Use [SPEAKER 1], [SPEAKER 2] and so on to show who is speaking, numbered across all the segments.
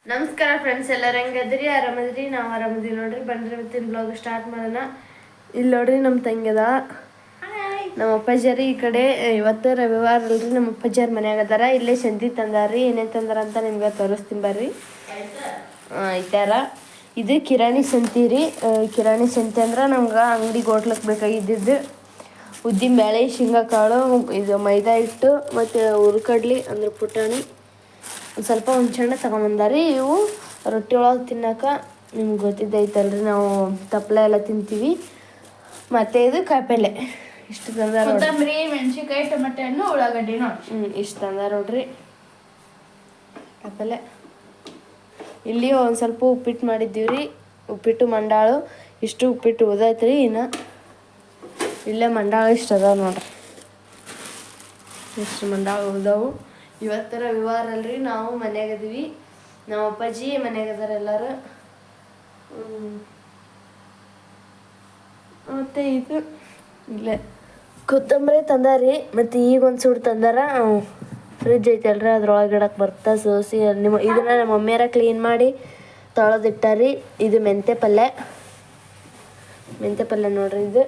[SPEAKER 1] ನಮಸ್ಕಾರ ಫ್ರೆಂಡ್ಸ್, ಎಲ್ಲರೂ ಹೆಂಗದ್ರಿ? ಆರಾಮದ್ರಿ? ನಾವು ಆರಾಮದ್ರಿ ನೋಡ್ರಿ. ಬನ್ರಿ ಇವತ್ತಿನ ಬ್ಲಾಗ್ ಸ್ಟಾರ್ಟ್ ಮಾಡೋಣ. ಇಲ್ಲಿ ನೋಡ್ರಿ ನಮ್ಮ ತಂಗಿದ ನಮ್ಮ ಅಪ್ಪಾಜಾರಿ ಈ ಕಡೆ. ಇವತ್ತು ರವಿವಾರ ಅಲ್ರಿ, ನಮ್ಮ ಅಪ್ಪಾಜಾರ್ ಮನ್ಯಾಗ ಅದಾರ. ಇಲ್ಲೇ ಸಂತಿ ತಂದಾರ್ರಿ. ಏನೇನು ತಂದಾರ ಅಂತ ನಿಮ್ಗೆ ತೋರಿಸ್ತೀನಿ ಬರ್ರಿ. ಐತಾರ ಇದು ಕಿರಾಣಿ ಸಂತಿ ರೀ. ಕಿರಾಣಿ ಸಂತಿ ಅಂದ್ರೆ ನಮ್ಗೆ ಅಂಗಡಿ ಹೋಟ್ಲಕ್ಕೆ ಬೇಕಾಗಿದ್ದು ಉದ್ದಿನ ಬೇಳೆ, ಶೇಂಗಾ ಕಾಳು, ಇದು ಮೈದಾ ಹಿಟ್ಟು ಮತ್ತು ಹುರ್ಕಡ್ಲಿ ಅಂದ್ರೆ ಪುಟಾಣಿ, ಒಂದು ಸ್ವಲ್ಪ ಹುಣ್ಸೆಹಣ್ಣು ತಗೊಂಬಂದಾರಿ. ಇವು ರೊಟ್ಟಿ ಒಳಗೆ ತಿನ್ನೋಕೆ ನಿಮ್ಗೆ ಗೊತ್ತಿದ್ದೈತಲ್ರಿ, ನಾವು ತಪ್ಪಲೆ ಎಲ್ಲ ತಿಂತೀವಿ. ಮತ್ತು ಇದು ಕಾಯಿಪಲ್ಲೆ ಇಷ್ಟು ತಂದಾರ.
[SPEAKER 2] ಕೊತ್ತಂಬರಿ, ಮೆಣಸಿನ್ಕಾಯಿ, ಟೊಮೆಟೊ ಹಣ್ಣು, ಉಳ್ಳಾಗಡ್ಡಿ ನೋಡಿ.
[SPEAKER 1] ಇಷ್ಟು ತಂದಾರ ನೋಡ್ರಿ ಕಾಯಿಪಲ್ಲೆ. ಇಲ್ಲಿ ಒಂದು ಸ್ವಲ್ಪ ಉಪ್ಪಿಟ್ಟು ಮಾಡಿದ್ದೀವಿ ರೀ. ಉಪ್ಪಿಟ್ಟು ಮಂಡಾಳು ಇಷ್ಟು ಉಪ್ಪಿಟ್ಟು ಉದೈತ್ರಿ. ಇನ್ನು ಇಲ್ಲೇ ಮಂಡಾಳು ಇಷ್ಟು ಅದಾವ ನೋಡ್ರಿ. ಇಷ್ಟು ಮಂಡಾಳು ಉಳ್ದವು. ಇವತ್ತು ರವಿವಾರ ಅಲ್ರಿ, ನಾವು ಮನ್ಯಾಗದೀವಿ. ನಮ್ಮ ಅಪ್ಪಾಜಿ ಮನ್ಯಾಗದಾರ ಎಲ್ಲರೂ. ಮತ್ತು ಇದು ಇಲ್ಲೇ ಕೊತ್ತಂಬರಿ ತಂದಾರಿ. ಮತ್ತು ಈಗ ಒಂದು ಸೂಡು ತಂದಾರ. ಫ್ರಿಜ್ ಐತಲ್ರಿ, ಅದ್ರೊಳಗೆ ಇಡಕ್ಕೆ ಬರ್ತಾ ಸೋಸಿ ಇದನ್ನ ನಮ್ಮ ಮಮ್ಮಿಯಾರ ಕ್ಲೀನ್ ಮಾಡಿ ತೊಳೆದಿಟ್ಟಾರಿ. ಇದು ಮೆಂತ್ಯ ಪಲ್ಯ ನೋಡ್ರಿ. ಇದು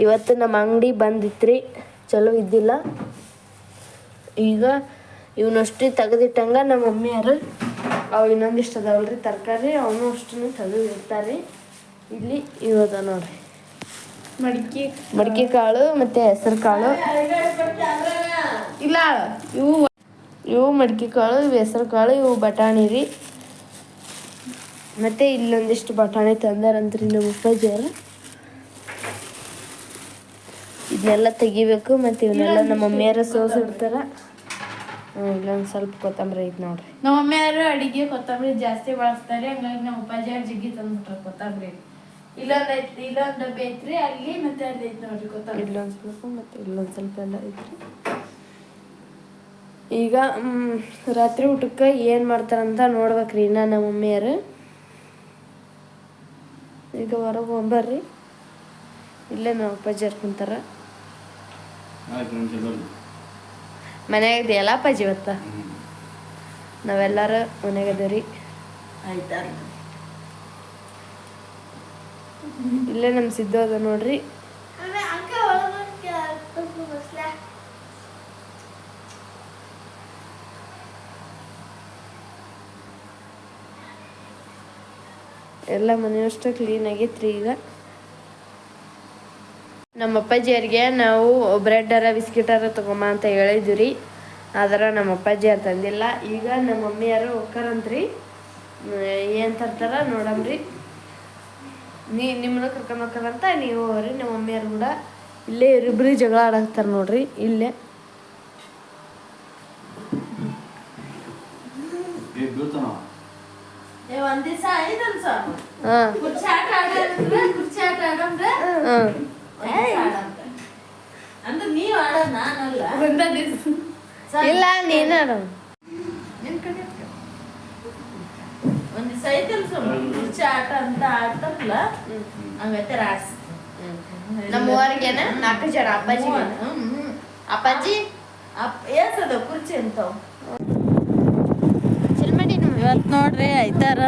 [SPEAKER 1] ಇವತ್ತು ನಮ್ಮ ಅಂಗಡಿ ಬಂದಿತ್ರಿ, ಚಲೋ ಇದ್ದಿಲ್ಲ. ಈಗ ಇವನಷ್ಟು ತೆಗೆದಿಟ್ಟಂಗೆ ನಮ್ಮ ಮಮ್ಮಿಯರು ಅವು ಇನ್ನೊಂದಿಷ್ಟು ಅದಾವಲ್ರಿ ತರಕಾರಿ, ಅವನು ಅಷ್ಟನ್ನು ತೆಗೆದಿರ್ತಾರೆ. ಇಲ್ಲಿ ಇವದ ನೋಡ್ರಿ ಮಡಿಕೆ ಕಾಳು ಮತ್ತು ಹೆಸರು ಕಾಳು. ಇಲ್ಲ, ಇವು ಮಡಿಕೆ ಕಾಳು, ಇವು ಹೆಸರು ಕಾಳು, ಇವು ಬಟಾಣಿ ರೀ. ಮತ್ತು ಇಲ್ಲೊಂದಿಷ್ಟು ಬಟಾಣಿ ತಂದಾರಂತ್ರಿ ನಮ್ಮ ಅಪ್ಪಾಜಿಯವರು. ಇದನ್ನೆಲ್ಲ ತೆಗಿಬೇಕು. ಮತ್ತು ಇವನ್ನೆಲ್ಲ ನಮ್ಮ ಮಮ್ಮಿಯರ ಸೋಸಿಡ್ತಾರೆ. ಇಲ್ಲೊಂದು ಸ್ವಲ್ಪ ಕೊತ್ತಂಬರಿ ಐತೆ ನೋಡ್ರಿ.
[SPEAKER 2] ನಮ್ಮ ಮಮ್ಮಿಯವರು ಅಡಿಗೆ ಕೊತ್ತಂಬರಿ ಜಾಸ್ತಿ ಬಳಸ್ತಾರೆ, ಹಂಗಾಗಿ ನಮ್ಮ ಅಪ್ಪಾಜಿಯವ್ರು ಜಿಗ್ಗಿ ತಂದ್ಬಿಟ್ರೆ ಕೊತ್ತಂಬರಿ. ಇಲ್ಲೊಂದು ಐತಿ, ಇಲ್ಲೊಂದು ಡಬ್ಬಿ ಐತ್ರಿ ಅಲ್ಲಿ, ಮತ್ತೆ ಅಲ್ಲಿ ಐತಿ ನೋಡ್ರಿ ಕೊತ್ತಂಬರಿ.
[SPEAKER 1] ಇಲ್ಲೊಂದು ಸ್ವಲ್ಪ ಮತ್ತು ಇಲ್ಲೊಂದು ಸ್ವಲ್ಪ ಎಲ್ಲ ಐತ್ರಿ. ಈಗ ರಾತ್ರಿ ಊಟಕ್ಕೆ ಏನು ಮಾಡ್ತಾರಂತ ನೋಡ್ಬೇಕ್ರಿ ಇನ್ನು ನಮ್ಮ ಮಮ್ಮಿಯರು. ಈಗ ಹೊರಗೆ ಹೋಗ್ಬರ್ರಿ. ಇಲ್ಲೇ ನಮ್ಮ ಅಪ್ಪಾಜಿಯವ್ರು ಕುಂತಾರ. ಮನ್ಯಾಗದ ಎಲ್ಲ ಅಪ್ಪಾಜಿ ಇವತ್ತ ನಾವೆಲ್ಲರೂ ಮನ್ಯಾಗದೇವ್ರಿ.
[SPEAKER 2] ಆಯ್ತಾ?
[SPEAKER 1] ಇಲ್ಲೇ ನಮ್ಮ ಸಿದ್ದು ಅದ ನೋಡ್ರಿ. ಎಲ್ಲ ಮನೆಯಷ್ಟು ಕ್ಲೀನ್ ಆಗೈತ್ರಿ. ಈಗ ನಮ್ಮ ಅಪ್ಪಾಜಿಯವ್ರಿಗೆ ನಾವು ಬ್ರೆಡ್ಡರ ಬಿಸ್ಕಿಟರ ತೊಗೊಂಬ ಅಂತ ಹೇಳಿದ್ವಿ ರೀ, ಆದ್ರೆ ನಮ್ಮ ಅಪ್ಪಾಜಿಯವ್ರು ತಂದಿಲ್ಲ. ಈಗ ನಮ್ಮ ಮಮ್ಮಿಯರು ಹೋಗ್ತಾರಂತ್ರಿ. ಏನು ತರ್ತಾರ ನೋಡಮ್ರಿ. ನಿಮ್ಮನ್ನ ಕರ್ಕೊಂಡು ಹೋಗ್ತಾರಂತ ನೀವು ಹೋಗ್ರಿ. ನಮ್ಮ ಮಮ್ಮಿಯರು ಕೂಡ ಇಲ್ಲೇ ಇರಿಬ್ರಿ ಜಗಳ ಆಡಾಕ್ತಾರೆ ನೋಡ್ರಿ. ಇಲ್ಲೇ
[SPEAKER 2] ಒಂದ್ ದಿವಸ ಐದಲ್ಸ ಕುರ್ಚಿ ಆಟ ಆಡಂದ್ರೆ ಅಂದ್ರೆ ನೀವ್ ಆಡೋದು ನಾನಲ್ಲ.
[SPEAKER 1] ಇಲ್ಲ, ನೀನು
[SPEAKER 2] ಒಂದ್ ದಿವಸ ಐತಲ್ಸ ಕುರ್ಚಿ ಆಟ ಅಂತ ಆಡ್ತಾರಲ್ಲ, ಹಂಗೈತೆ ರಾಸ್.
[SPEAKER 1] ನಮ್ಮ ಊರಿಗೇನ 4 ಜನ ಅಪ್ಪಾಜಿ
[SPEAKER 2] ಏಸದ ಕುರ್ಚಿ ಅಂತವ್.
[SPEAKER 3] ಇವತ್ತು ನೋಡ್ರಿ ಐತಾರ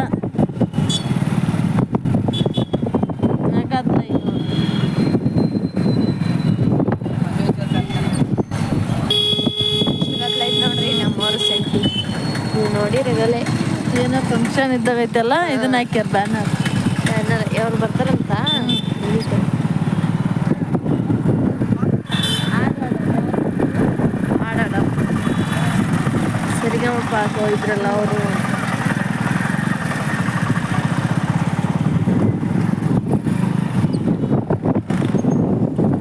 [SPEAKER 1] ನೋಡ್ರಿ ನಮ್ಮೂರು ಸೆಂಟಿ. ನೀವು ನೋಡಿರಲ್ಲ,
[SPEAKER 3] ಏನೋ ಫಂಕ್ಷನ್ ಇದ್ದಾಗೈತಲ್ಲ, ಇದನ್ನ ಹಾಕ್ಯಾರ ಬ್ಯಾನರ್.
[SPEAKER 1] ಅವ್ರು ಬರ್ತಾರಂತ. ಆಡಾಡ ಸರಿಗಮಪ್ಪ ಇದ್ರಲ್ಲ ಅವರು.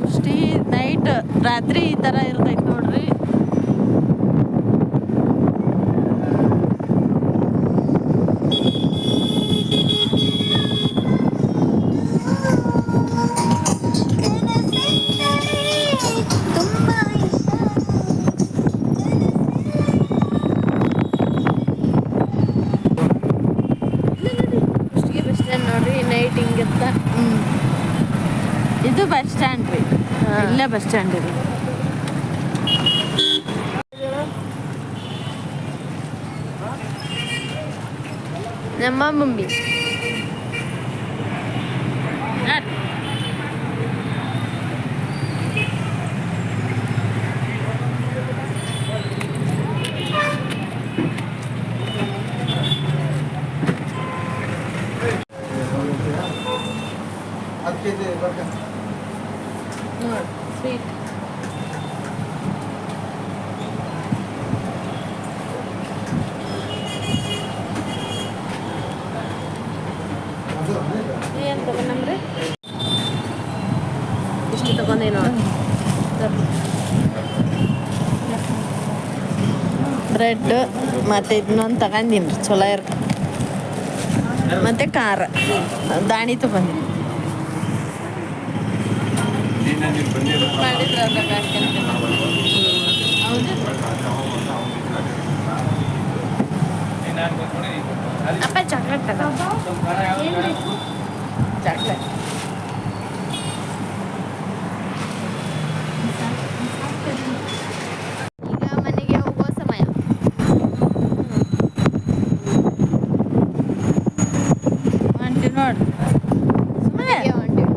[SPEAKER 3] ಅಷ್ಟೇ ನೈಟ್ ರಾತ್ರಿ ಈ ಥರ ಇರ್ತೈತೆ ನೋಡ್ರಿ. ಇದು ಬಸ್ ಸ್ಟ್ಯಾಂಡ್ ರೀ. ಇಲ್ಲೇ ಬಸ್ ಸ್ಟ್ಯಾಂಡ್ ರೀ.
[SPEAKER 1] ನಮ್ಮ ಮಮ್ಮಿ
[SPEAKER 3] ನೋಡಿ ಸ್ವೀಟ್ ಏನು ತಗೊಂಡ್ರಿ
[SPEAKER 1] ಇಷ್ಟು ತಗೊಂಡೆ ನೋಡಿ
[SPEAKER 3] ಬ್ರೆಡ್ ಮತ್ತು ಇದನ್ನೊಂದು ತಗೊಂಡಿನಿ ಚಲೋ ಇರ್ತ ಮತ್ತು ಖಾರ ದಾಣಿ ತಗೊಂಡಿನಿ
[SPEAKER 1] ಅಪ್ಪ ಚಾಕ್ಲೇಟ್ ತಗೋ
[SPEAKER 3] ಚಾಕ್ಲೇಟ್
[SPEAKER 1] ಈಗ ಮನೆಗೆ ಹೋಗೋ ಸಮಯ
[SPEAKER 3] ಆಂಟಿ ನೋಡಿ
[SPEAKER 1] ಮನೆಗೆ ಹೊಂಟಿವಿ.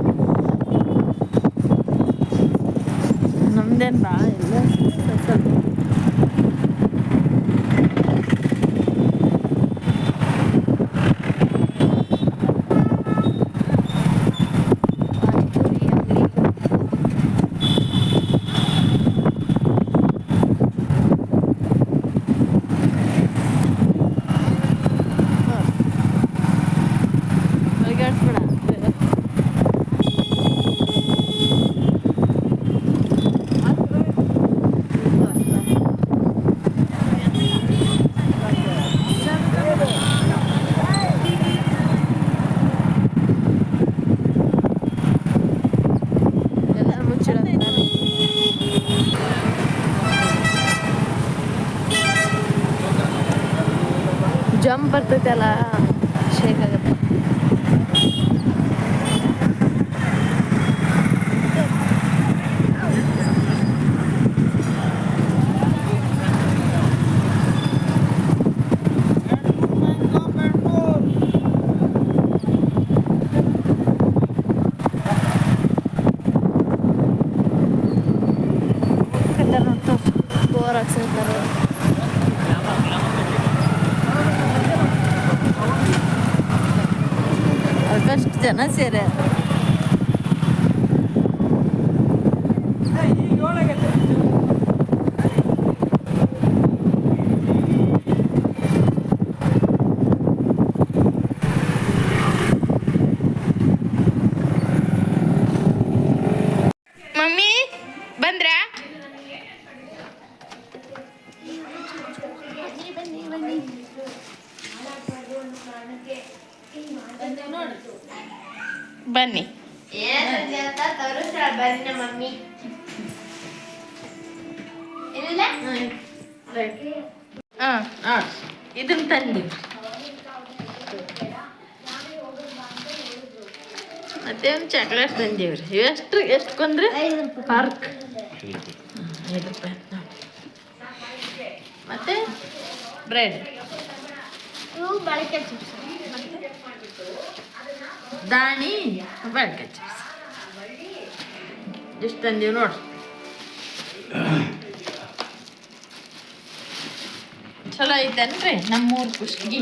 [SPEAKER 3] ನಮ್ದೇನು ಭಾಳ ಇಲ್ಲ ಸ್ವಲ್ಪ
[SPEAKER 1] ಪಾನಿಪುರಿ ಅಂಗಡಿ.
[SPEAKER 3] ಒಳಗಾಡ್ಸ್ಬೇಡ
[SPEAKER 1] ಎಲ್ಲ ಮುಚ್ಚಿಡೋದು ಜಂಪ್ ಬರ್ತೈತಲ್ಲ ಶೇಕ್ ಆಗುತ್ತೆ ಬೋರ್ ಹಾಕ್ಸಿರ್ತಾರೆ
[SPEAKER 3] ಅದಕ್ಕಷ್ಟು ಜನ ಸೇರ್ಯಾರ
[SPEAKER 2] ಮಮ್ಮಿ ಬಂದ್ರಾ ಬನ್ನಿ
[SPEAKER 1] ಮಮ್ಮಿ
[SPEAKER 2] ಹಾಂ
[SPEAKER 3] ಇದನ್ನ ತಂದಿವಿ ಮತ್ತೆ ಒಂದು ಚಾಕ್ಲೇಟ್ ತಂದೀವ್ರಿ ಎಷ್ಟು ಕೊಂದ್ರಿ ಪಾರ್ಕ್ 5 ರೂಪಾಯಿ ಮತ್ತೆ ಬ್ರೆಡ್
[SPEAKER 1] ಇವು ಬಾಳಿಕೆ ಚಿಪ್ಸ್
[SPEAKER 3] ದಾಣಿ ಬೆಳಗ್ಗೆ ಚಿಪ್ಸ್ ಎಷ್ಟು ತಂದೀವಿ ನೋಡ್ರಿ ಚಲೋ ಐತೇನ್ರಿ ನಮ್ಮೂರು ಕುಷ್ಟಗಿ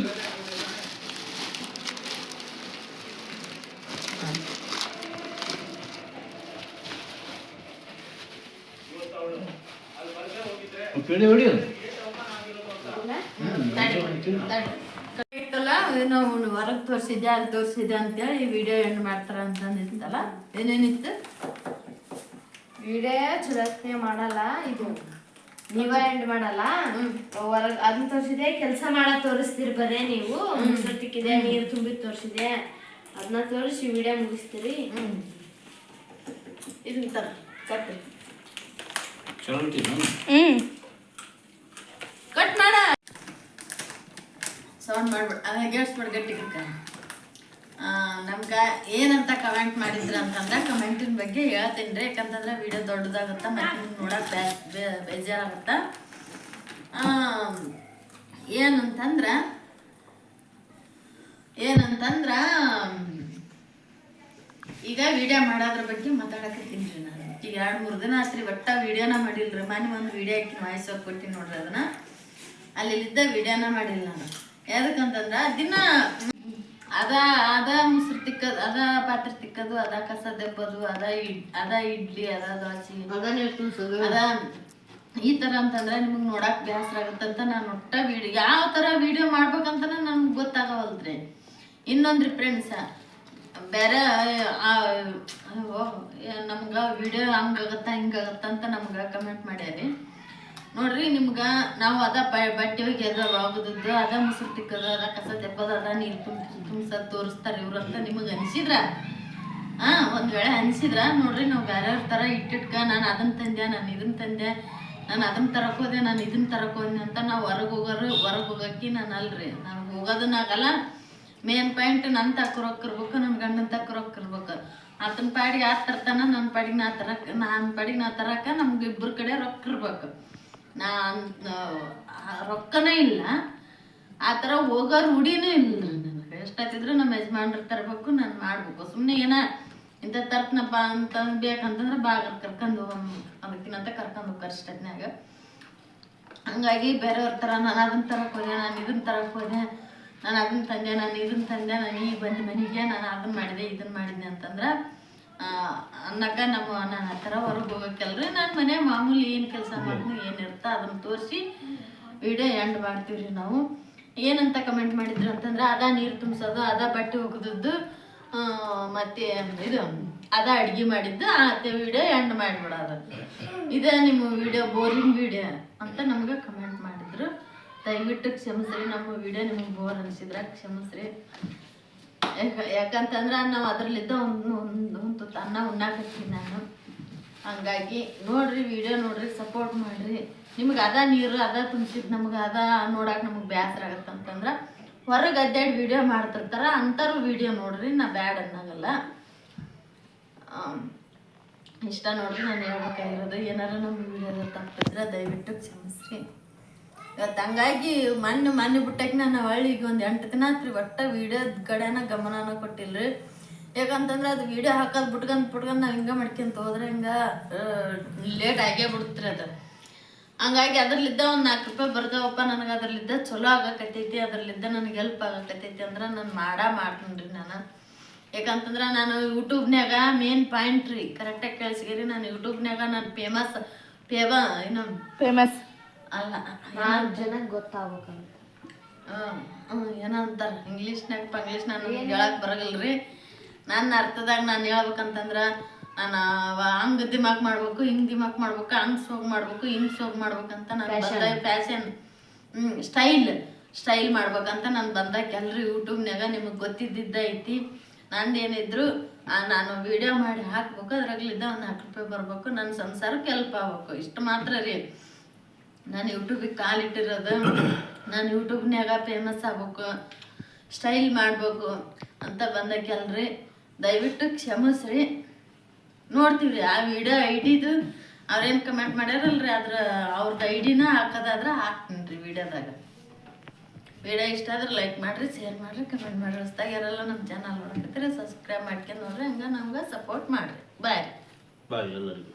[SPEAKER 3] ಇತ್ತಲ್ಲ ನಾವು ಹೊರಗೆ ತೋರಿಸಿದ್ದೆ ಅಲ್ಲಿ ತೋರಿಸಿದ್ದೆ ಅಂತೇಳಿ ಈ ವಿಡಿಯೋ ಎಂಡ್ ಮಾಡ್ತಾರ ಅಂತಂದಿತ್ತಲ್ಲ ಏನೇನಿತ್ತು
[SPEAKER 1] ವಿಡಿಯೋ ಚಲೋತ್ನೆ ಮಾಡಲ್ಲ ಇದು ನೀವ ಎಂಡ್ ಮಾಡಲ್ಲ ಹೊರಗ್ ಅದನ್ನ ತೋರಿಸಿದೆ ಕೆಲಸ ಮಾಡಕ್ ತೋರಿಸ್ತೀರಿ ಬರೇ ನೀವು ಮುಸರ್ತಿಕ್ಕಿದೆ ನೀರು ತುಂಬಿ ತೋರಿಸಿದೆ ಅದನ್ನ ತೋರಿಸಿ ವಿಡಿಯೋ ಮುಗಿಸ್ತೀರಿ
[SPEAKER 3] ಇದನ್ನ ತರ ಕಟ್ ಕಟ್ ಮಾಡ ಸೌಂಡ್ ಮಾಡ್ಬಿಡ ಗೇಡ್ಸ್ಬಿಡ್ ಗಟ್ಟಿ ನಮ್ಗೆ ಏನಂತ ಕಮೆಂಟ್ ಮಾಡಿದ್ರ ಅಂತಂದ್ರೆ ಕಮೆಂಟಿನ ಬಗ್ಗೆ ಹೇಳ್ತೀನಿ ರೀ ಯಾಕಂತಂದ್ರೆ ವಿಡಿಯೋ ದೊಡ್ಡದಾಗುತ್ತ ಮತ್ತೆ ನೋಡಕ್ಕೆ ಬೇಜಾರಾಗುತ್ತ ಏನಂತಂದ್ರೆ ಏನಂತಂದ್ರ ಈಗ ವಿಡಿಯೋ ಮಾಡೋದ್ರ ಬಗ್ಗೆ ಮಾತಾಡಕತ್ತೀನಿ ರೀ ನಾನು. ಈಗ 2-3 ದಿನ ಆತ್ರಿ ಒಟ್ಟ ವಿಡಿಯೋನ ಮಾಡಿಲ್ರಿ. ಮನೆ ಒಂದು ವಿಡಿಯೋ ಹಾಕಿ ವಾಯ್ಸೋರ್ ಕೊಟ್ಟಿನಿ ನೋಡ್ರಿ, ಅದನ್ನ ಅಲ್ಲಿದ್ದ ವಿಡಿಯೋನ ಮಾಡಿಲ್ಲ ನಾನು. ಯಾಕಂತಂದ್ರ ದಿನ ಅದ ಮುಸ್ರು ತಿಕ್ಕದು, ಅದ ಪಾತ್ರೆ ತಿಕ್ಕದು, ಅದ ಕಸ ದೆಬ್ಬದು, ಅದ ಇಡ್ಲಿ, ಅದ ದೋಸೆ, ಅದ ಈ ತರ ಅಂತಂದ್ರೆ ನಿಮ್ಗೆ ನೋಡಕ್ ಬೇಸರ ಆಗತ್ತಂತ ನಾನು ಒಟ್ಟ ವಿಡಿಯೋ ಯಾವ ತರ ವಿಡಿಯೋ ಮಾಡ್ಬೇಕಂತ ನಮ್ಗೆ ಗೊತ್ತಾಗವಲ್ದ್ರಿ. ಇನ್ನೊಂದ್ರಿ ಫ್ರೆಂಡ್ಸ ಬೇರೆ ನಮ್ಗೆ ವಿಡಿಯೋ ಹಂಗಾಗತ್ತ ಹಿಂಗಾಗತ್ತ ಅಂತ ನಮ್ಗೆ ಕಮೆಂಟ್ ಮಾಡ್ಯಾರಿ ನೋಡ್ರಿ. ನಿಮ್ಗೆ ನಾವು ಅದ ಬಟ್ಟೆ ಹೋಗಿ ಅದ ಒಗದದ್ದು, ಅದ ಮುಸುರು ತಿಕ್ಕದು, ಅದ ಕಸ ತೆಪ್ಪದು, ಅದ ನೀರು ತುಂಬಿಸೋದು ತೋರಿಸ್ತಾರೆ ಇವ್ರು ಅಂತ ನಿಮಗೆ ಅನಿಸಿದ್ರ ಒಂದ್ ವೇಳೆ ಅನಿಸಿದ್ರ ನೋಡ್ರಿ, ನಾವು ಬೇರೆಯವ್ರ ಥರ ಇಟ್ಟಿಟ್ಕ ನಾನು ಅದನ್ನ ತಂದೆ, ನಾನು ಇದನ್ನ ತಂದೆ, ನಾನು ಅದನ್ನ ತರಕ್ ಹೋದೆ, ನಾನು ಇದನ್ನ ತರಕ್ ಹೋದೆ ಅಂತ ನಾವು ಹೊರಗೆ ಹೋಗಕ್ಕೆ ನಾನು ಅಲ್ರಿ. ನಾನು ಹೋಗೋದನ್ನಾಗಲ್ಲ. ಮೇನ್ ಪಾಯಿಂಟ್ ನನ್ನ ತಕ್ಕ ರೊಕ್ಕ ಇರ್ಬೇಕು, ನನ್ನ ಗಂಡನ ತಕ್ಕ ರೊಕ್ಕ ಇರ್ಬೇಕು. ಆತನ ಪಾಡಿಗೆ ತರ್ತಾನ, ನನ್ನ ಪಾಡಿಗೆ ನಾ ತರಕ ನಮ್ಗೆ ಇಬ್ಬರ ಕಡೆ ರೊಕ್ಕ ಇರ್ಬೇಕು. ರೊಕ್ಕನೇ ಇಲ್ಲ, ಆ ಥರ ಹೋಗೋ ರೂಢಿನೂ ಇಲ್ಲ ನನಗೆ. ಎಷ್ಟಾಯ್ತಿದ್ರು ನಮ್ಮ ಯಜಮಾನ್ರು ತರಬೇಕು, ನಾನು ಮಾಡ್ಬೇಕು. ಸುಮ್ಮನೆ ಏನ ಇಂಥ ತರ್ತನಪ್ಪ ಅಂತ ಬೇಕಂತಂದ್ರೆ ಕರ್ಕೊಂಡು ಅದಕ್ಕಿಂತ ಕರ್ಕೊಂಡು ಹೋಗ್ತಾರೆ ಇಷ್ಟತ್ನಾಗ. ಹಂಗಾಗಿ ಬೇರೆಯವ್ರ ಥರ ನಾನು ಅದನ್ನ ತರಕ್ಕೆ ಹೋದೆ, ನಾನು ಇದನ್ನ ತರಕ್ಕೆ ಹೋದೆ, ನಾನು ಅದನ್ನ ತಂದೆ, ನಾನು ಇದನ್ನ ತಂದೆ, ನಾನು ಈಗ ಬಂದ ಮನೆಗೆ ನಾನು ಅದನ್ನ ಮಾಡಿದೆ ಇದನ್ನ ಮಾಡಿದೆ ಅಂತಂದ್ರೆ ಅನ್ನಕ ನಾನು ಆ ಥರ ಹೊರಗೆ ಹೋಗೋಕ್ಕಲ್ರಿ. ನಾನು ಮನೆ ಮಾಮೂಲಿ ಏನು ಕೆಲಸ ಮಾಡ್ತೀನಿ ಏನಿರ್ತ ಅದನ್ನ ತೋರಿಸಿ ವಿಡಿಯೋ ಎಂಡ್ ಮಾಡ್ತೀವಿ ರೀ ನಾವು. ಏನಂತ ಕಮೆಂಟ್ ಮಾಡಿದ್ರು ಅಂತಂದ್ರೆ ಅದ ನೀರು ತುಂಬಿಸೋದು, ಅದ ಬಟ್ಟೆ ಒಗೆದದ್ದು, ಮತ್ತೆ ಇದು ಅದ ಅಡ್ಗೆ ಮಾಡಿದ್ದು ವಿಡಿಯೋ ಎಂಡ್ ಮಾಡಿಬಿಡೋದು. ಇದೇ ನಿಮ್ಮ ವಿಡಿಯೋ ಬೋರಿಂಗ್ ವಿಡಿಯೋ ಅಂತ ನಮ್ಗೆ ಕಮೆಂಟ್ ಮಾಡಿದ್ರು. ದಯವಿಟ್ಟು ಕ್ಷಮಿಸ್ರಿ, ನಮ್ಮ ವಿಡಿಯೋ ನಿಮಗೆ ಬೋರ್ ಅನಿಸಿದ್ರೆ ಕ್ಷಮಿಸ್ರಿ. ಯಾಕಂತಂದ್ರೆ ನಾವು ಅದರಲ್ಲಿದ್ದ ಒಂದು ಅನ್ನ ಉಣ್ಣಾಕತ್ತೀನಿ ನಾನು. ಹಂಗಾಗಿ ನೋಡ್ರಿ ವಿಡಿಯೋ ನೋಡ್ರಿ, ಸಪೋರ್ಟ್ ಮಾಡ್ರಿ. ನಿಮ್ಗೆ ಅದ ನೀರು ಅದ ತುಂಬಿಸಿದ್ದು ನಮ್ಗೆ ಅದ ನೋಡಕ್ಕೆ ನಮಗೆ ಬೇಸರ ಆಗತ್ತಂತಂದ್ರೆ ಹೊರಗೆ ಅಡ್ಡಾಡಿ ವಿಡಿಯೋ ಮಾಡ್ತಿರ್ತಾರ ಅಂಥವ್ರು ವಿಡಿಯೋ ನೋಡ್ರಿ, ನಾ ಬ್ಯಾಡ್ ಅನ್ನೋಂಗಲ್ಲ. ಇಷ್ಟ ನೋಡ್ರಿ ನಾನು ಹೇಳ್ಬೇಕಾಗಿರೋದು. ಏನಾರು ನಮ್ಮ ವಿಡಿಯೋದ ತಪ್ಪಿದ್ರೆ ದಯವಿಟ್ಟು ಕ್ಷಮಿಸ್ರಿ. ಇವತ್ತು ಹಂಗಾಗಿ ಮೊನ್ನೆ ಬಿಟ್ಟಕ್ಕೆ ನಾನು ಈಗ ಒಂದು 8 ದಿನ ಆತ್ರಿ ಒಟ್ಟ ವಿಡಿಯೋದ ಕಡೆನ ಗಮನನ ಕೊಟ್ಟಿಲ್ರಿ. ಯಾಕಂತಂದ್ರೆ ಅದು ವಿಡಿಯೋ ಹಾಕೋದು ಬಿಟ್ಕೊಂಡು ನಾವು ಹಿಂಗೆ ಮಾಡ್ಕೊಂತ ಹೋದ್ರೆ ಹಿಂಗೆ ಲೇಟ್ ಆಗೇ ಬಿಡ್ತೀರಿ ಅದು. ಹಂಗಾಗಿ ಅದ್ರಲ್ಲಿದ್ದ ಒಂದು 4 ರೂಪಾಯಿ ಬರ್ತಾವಪ್ಪ ನನಗೆ, ಅದ್ರಲ್ಲಿದ್ದ ಚಲೋ ಆಗಕತ್ತೈತಿ, ಅದ್ರಲ್ಲಿದ್ದ ನನಗೆ ಹೆಲ್ಪ್ ಆಗಕತ್ತೈತಿ ಅಂದ್ರೆ ನಾನು ಮಾಡ್ತೀನಿ ರೀ ನಾನು. ಯಾಕಂತಂದ್ರೆ ನಾನು ಯೂಟ್ಯೂಬ್ನಾಗ ಮೇನ್ ಪಾಯಿಂಟ್ ರೀ, ಕರೆಕ್ಟಾಗಿ ಕೇಳಿಸ್ಕೇರಿ, ನಾನು ಯೂಟ್ಯೂಬ್ನಾಗ ನಾನು ಫೇಮಸ್ ಅಲ್ಲ,
[SPEAKER 1] ಜನಕ್ಕೆ ಗೊತ್ತಾಗ್ಬೇಕಂತ
[SPEAKER 3] ಏನಂತಾರೆ ಇಂಗ್ಲೀಷ್ನಾಗ ನಾನು ಹೇಳಕ್ ಬರಗಲ್ರಿ. ನನ್ನ ಅರ್ಥದಾಗ ನಾನು ಹೇಳ್ಬೇಕಂತಂದ್ರೆ ನಾನು ಹಂಗೆ ದಿಮಾಕ್ ಮಾಡ್ಬೇಕು, ಹಿಂಗೆ ದಿಮಾಕ್ ಮಾಡ್ಬೇಕು, ಹಂಗೆ ಸೋಗ್ ಮಾಡ್ಬೇಕು, ಹಿಂಗೆ ಸೋಗ್ ಮಾಡ್ಬೇಕಂತ ನಾನು ಫ್ಯಾಷನ್ ಸ್ಟೈಲ್ ಮಾಡ್ಬೇಕಂತ ನಾನು ಬಂದಾಗ ಎಲ್ಲರೂ ಯೂಟ್ಯೂಬ್ನಾಗ ನಿಮಗೆ ಗೊತ್ತಿದ್ದಿದ್ದ ಐತಿ. ನಂದೇನಿದ್ರು ನಾನು ವಿಡಿಯೋ ಮಾಡಿ ಹಾಕ್ಬೇಕು, ಅದ್ರಾಗ್ಲಿದ್ದ ಒಂದು 4 ರೂಪಾಯಿ ಬರ್ಬೇಕು, ನನ್ನ ಸಂಸಾರಕ್ಕೆ ಹೆಲ್ಪ್ ಆಗ್ಬೇಕು. ಇಷ್ಟು ಮಾತ್ರ ರೀ ನಾನು ಯೂಟ್ಯೂಬಿಗೆ ಕಾಲಿಟ್ಟಿರೋದು. ನಾನು ಯೂಟ್ಯೂಬ್ನಾಗ ಫೇಮಸ್ ಆಗ್ಬೇಕು, ಸ್ಟೈಲ್ ಮಾಡ್ಬೇಕು ಅಂತ ಬಂದಕ್ಕೆಲ್ರಿ ದಯವಿಟ್ಟು ಕ್ಷಮಿಸ್ರಿ. ನೋಡ್ತೀವಿ ಆ ವಿಡಿಯೋ ಐಡಿದು ಅವ್ರೇನು ಕಮೆಂಟ್ ಮಾಡ್ಯಾರಲ್ರಿ, ಅವ್ರದ್ದು ಐಡಿನ ಹಾಕೋದಾದ್ರೆ ಹಾಕ್ತೀನಿ ರೀ ವಿಡಿಯೋದಾಗ. ವಿಡಿಯೋ ಇಷ್ಟ ಆದ್ರೆ ಲೈಕ್ ಮಾಡಿರಿ, ಶೇರ್ ಮಾಡಿರಿ, ಕಮೆಂಟ್ ಮಾಡಿರಿ. ಹೊಸ್ದಾಗಿ ಯಾರೆಲ್ಲ ನಮ್ಮ ಚಾನಲ್ ನೋಡಕತ್ತೀರಿ ಸಬ್ಸ್ಕ್ರೈಬ್ ಮಾಡ್ಕೊಂಡು ನೋಡ್ರಿ, ಹಂಗೆ ನಮ್ಗೆ ಸಪೋರ್ಟ್ ಮಾಡಿರಿ. ಬಾಯ್
[SPEAKER 4] ಬಾಯ್ ಎಲ್ಲರಿಗೂ.